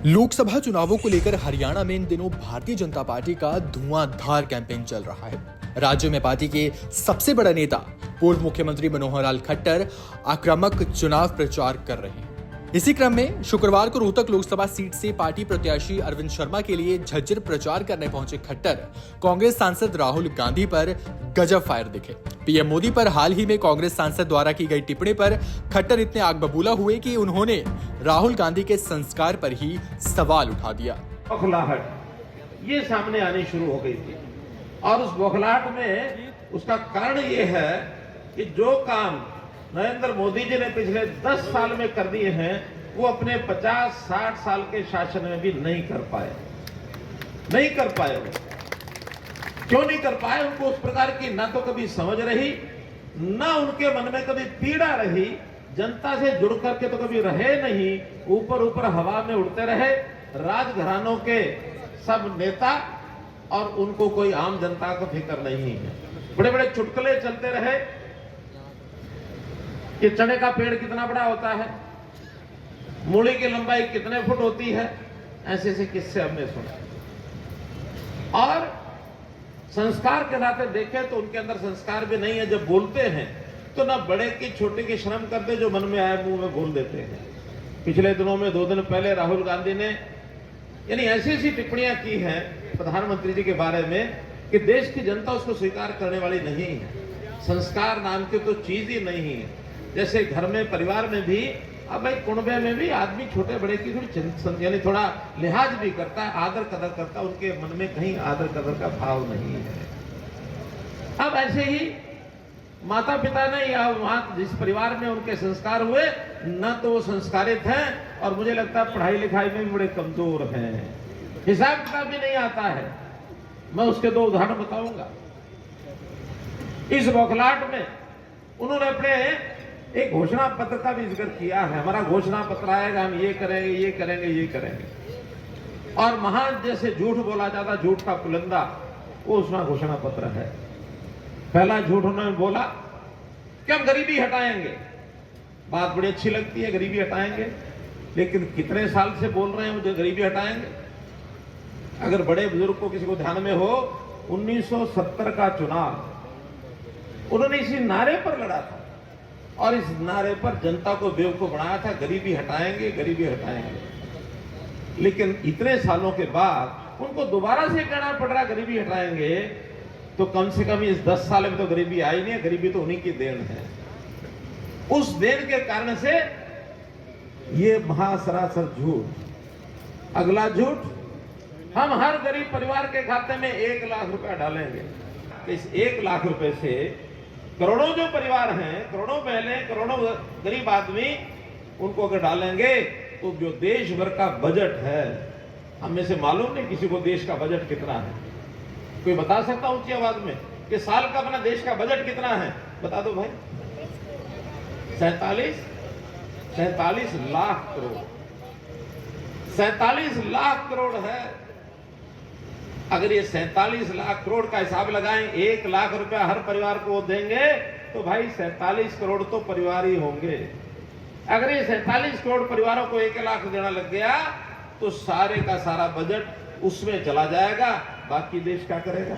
लोकसभा चुनावों को लेकर हरियाणा में इन दिनों भारतीय जनता पार्टी का धुआंधार कैंपेन चल रहा है। राज्य में पार्टी के सबसे बड़ा नेता पूर्व मुख्यमंत्री मनोहर लाल खट्टर आक्रामक चुनाव प्रचार कर रहे हैं। इसी क्रम में शुक्रवार को रोहतक लोकसभा सीट से पार्टी प्रत्याशी अरविंद शर्मा के लिए झज्जर प्रचार करने पहुंचे खट्टर कांग्रेस सांसद राहुल गांधी पर गजब फायर दिखे। पीएम मोदी पर हाल ही में कांग्रेस सांसद द्वारा की गई टिप्पणी पर खट्टर इतने आग बबूला हुए कि उन्होंने राहुल गांधी के संस्कार पर ही सवाल उठा दिया। बौखलाहट ये सामने आनी शुरू हो गई थी और उस बौखलाहट में उसका कारण ये है कि जो काम नरेंद्र मोदी जी ने पिछले 10 साल में कर दिए हैं वो अपने 50-60 साल के शासन में भी नहीं कर पाए वो। क्यों नहीं कर पाए? उनको उस प्रकार की ना तो कभी समझ रही, ना उनके मन में कभी पीड़ा रही, जनता से जुड़ करके तो कभी रहे नहीं, ऊपर हवा में उड़ते रहे राजघरानों के सब नेता और उनको कोई आम जनता को फिक्र नहीं है। बड़े बड़े चुटकुले चलते रहे कि चने का पेड़ कितना बड़ा होता है, मूली की लंबाई कितने फुट होती है, ऐसे ऐसे किस्से हमने सुने। और संस्कार के नाते देखें तो उनके अंदर संस्कार भी नहीं है। जब बोलते हैं तो ना बड़े की छोटे की शर्म करते, जो मन में आए मुंह में बोल देते हैं। पिछले दिनों में 2 दिन पहले राहुल गांधी ने यानी ऐसी टिप्पणियां की हैं प्रधानमंत्री जी के बारे में कि देश की जनता उसको स्वीकार करने वाली नहीं है। संस्कार नाम की तो चीज ही नहीं है। जैसे घर में परिवार में भी, अब भाई कुनबे में भी आदमी छोटे बड़े की थोड़ी यानी थोड़ा लिहाज भी करता है, आदर कदर करता है। उनके मन में कहीं आदर कदर का भाव नहीं है। अब ऐसे ही माता पिता ने या वहां जिस परिवार में उनके संस्कार हुए न तो वो संस्कारित हैं और मुझे लगता है पढ़ाई लिखाई में भी बड़े कमजोर हैं, हिसाब किताब भी नहीं आता है। मैं उसके 2 उदाहरण बताऊंगा। इस बौखलाहट में उन्होंने अपने एक घोषणा पत्र का भी जिक्र किया है। हमारा घोषणा पत्र आएगा, हम ये करेंगे ये करेंगे ये करेंगे, और महान जैसे झूठ बोला जाता, झूठ का पुलिंदा वो उसमें घोषणा पत्र है। पहला झूठ उन्होंने बोला कि हम गरीबी हटाएंगे। बात बड़ी अच्छी लगती है, गरीबी हटाएंगे, लेकिन कितने साल से बोल रहे हैं मुझे गरीबी हटाएंगे? अगर बड़े बुजुर्ग को किसी को ध्यान में हो, 1970 का चुनाव उन्होंने इसी नारे पर लड़ा था और इस नारे पर जनता को बेवकूफ बनाया था, गरीबी हटाएंगे गरीबी हटाएंगे। लेकिन इतने सालों के बाद उनको दोबारा से कहना पड़ रहा गरीबी हटाएंगे, तो कम से कम इस 10 साल में तो गरीबी आई नहीं है। गरीबी तो उन्हीं की देन है। उस देन के कारण से ये महासरासर झूठ। अगला झूठ, हम हर गरीब परिवार के खाते में 1 लाख रुपया डालेंगे। इस 1 लाख रुपए से करोड़ों जो परिवार हैं, करोड़ों बहनें, करोड़ों गरीब आदमी, उनको अगर डालेंगे तो जो देश भर का बजट है, हम में से मालूम नहीं किसी को देश का बजट कितना है। कोई बता सकता ऊंची आवाज में कि साल का अपना देश का बजट कितना है? बता दो भाई। 47 लाख करोड़। 47 लाख करोड़ है। अगर ये 47 लाख करोड़ का हिसाब लगाएं, 1 लाख रुपया हर परिवार को देंगे तो भाई 47 करोड़ तो परिवार ही होंगे। अगर ये 47 करोड़ परिवारों को 1 लाख देना लग गया तो सारे का सारा बजट उसमें चला जाएगा। बाकी देश क्या करेगा?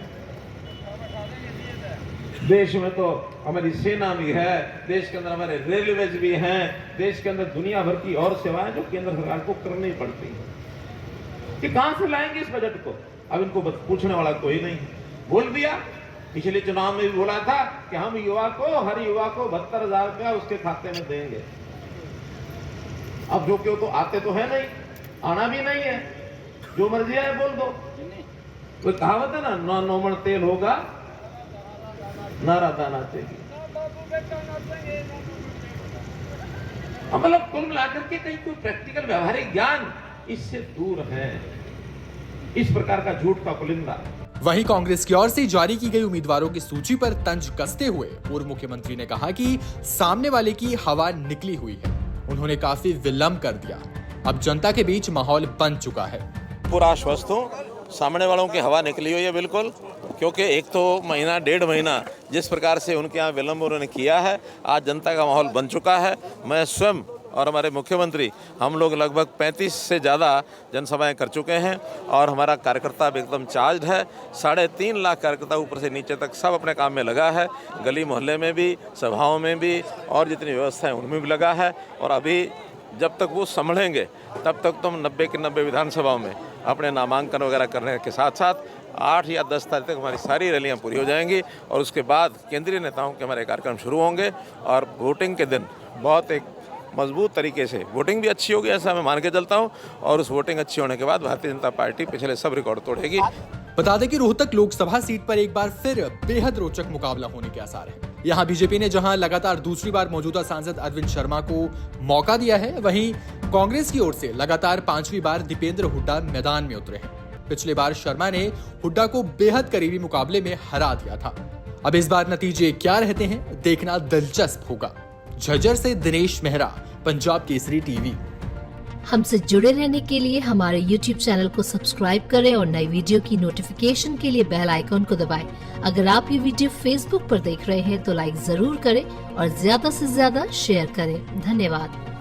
देश में तो हमारी सेना भी है, देश के अंदर हमारे रेलवेज भी हैं, देश के अंदर दुनिया भर की और सेवाएं जो केंद्र सरकार को करनी पड़ती है। कि कहां से लाएंगे इस बजट को? अब इनको पूछने वाला कोई नहीं। बोल दिया, पिछले चुनाव में भी बोला था कि हम हर युवा को 72,000 रुपया उसके खाते में देंगे। अब जो क्यों तो आते तो है नहीं, आना भी नहीं है, जो मर्जी है बोल दो। कोई कहावत है ना, ना नौमण तेल होगा ना राधा नाचेगी। मतलब कुल मिलाकर के कहीं कोई प्रैक्टिकल व्यवहारिक ज्ञान इससे दूर है। इस प्रकार का झूठ का पुलिंदा। वहीं कांग्रेस की ओर से जारी की गई उम्मीदवारों की सूची पर तंज कसते हुए पूर्व मुख्यमंत्री ने कहा कि सामने वाले की हवा निकली हुई है। उन्होंने काफी विलंब कर दिया। अब जनता के बीच माहौल बन चुका है। पूरा आश्वस्त हूँ, सामने वालों की हवा निकली हुई है बिल्कुल, क्योंकि एक तो महीना 1.5 महीना जिस प्रकार से उनके यहाँ विलंब उन्होंने किया है, आज जनता का माहौल बन चुका है। मैं स्वयं और हमारे मुख्यमंत्री, हम लोग लगभग 35 से ज़्यादा जनसभाएं कर चुके हैं और हमारा कार्यकर्ता भी एकदम चार्ज है। 3.5 लाख कार्यकर्ता ऊपर से नीचे तक सब अपने काम में लगा है, गली मोहल्ले में भी, सभाओं में भी और जितनी व्यवस्था है उनमें भी लगा है। और अभी जब तक वो संभलेंगे तब तक तो हम 90 की 90 विधानसभाओं में अपने नामांकन वगैरह करने के साथ साथ 8 या 10 तारीख तक हमारी सारी रैलियां पूरी हो जाएंगी और उसके बाद केंद्रीय नेताओं के हमारे कार्यक्रम शुरू होंगे और वोटिंग के दिन बहुत एक मजबूत तरीके से वोटिंग भी अच्छी होगी, ऐसा मैं मान के चलता हूं। और उस वोटिंग अच्छी होने के बाद भारतीय जनता पार्टी पिछले सब रिकॉर्ड तोड़ेगी। बता दें कि रोहतक लोकसभा सीट पर एक बार फिर बेहद रोचक मुकाबला होने के आसार है। यहां बीजेपी ने जहां लगातार दूसरी बार मौजूदा सांसद अरविंद शर्मा को मौका दिया है, वहीं कांग्रेस की ओर से लगातार 5वीं बार दीपेंद्र हुड्डा मैदान में उतरे हैं। पिछले बार शर्मा ने हुड्डा को बेहद करीबी मुकाबले में हरा दिया था। अब इस बार नतीजे क्या रहते हैं, देखना दिलचस्प होगा। झज्जर से दिनेश मेहरा, पंजाब केसरी टीवी। हमसे जुड़े रहने के लिए हमारे YouTube चैनल को सब्सक्राइब करें और नई वीडियो की नोटिफिकेशन के लिए बेल आइकॉन को दबाएं। अगर आप ये वीडियो Facebook पर देख रहे हैं तो लाइक जरूर करें और ज्यादा से ज्यादा शेयर करें। धन्यवाद।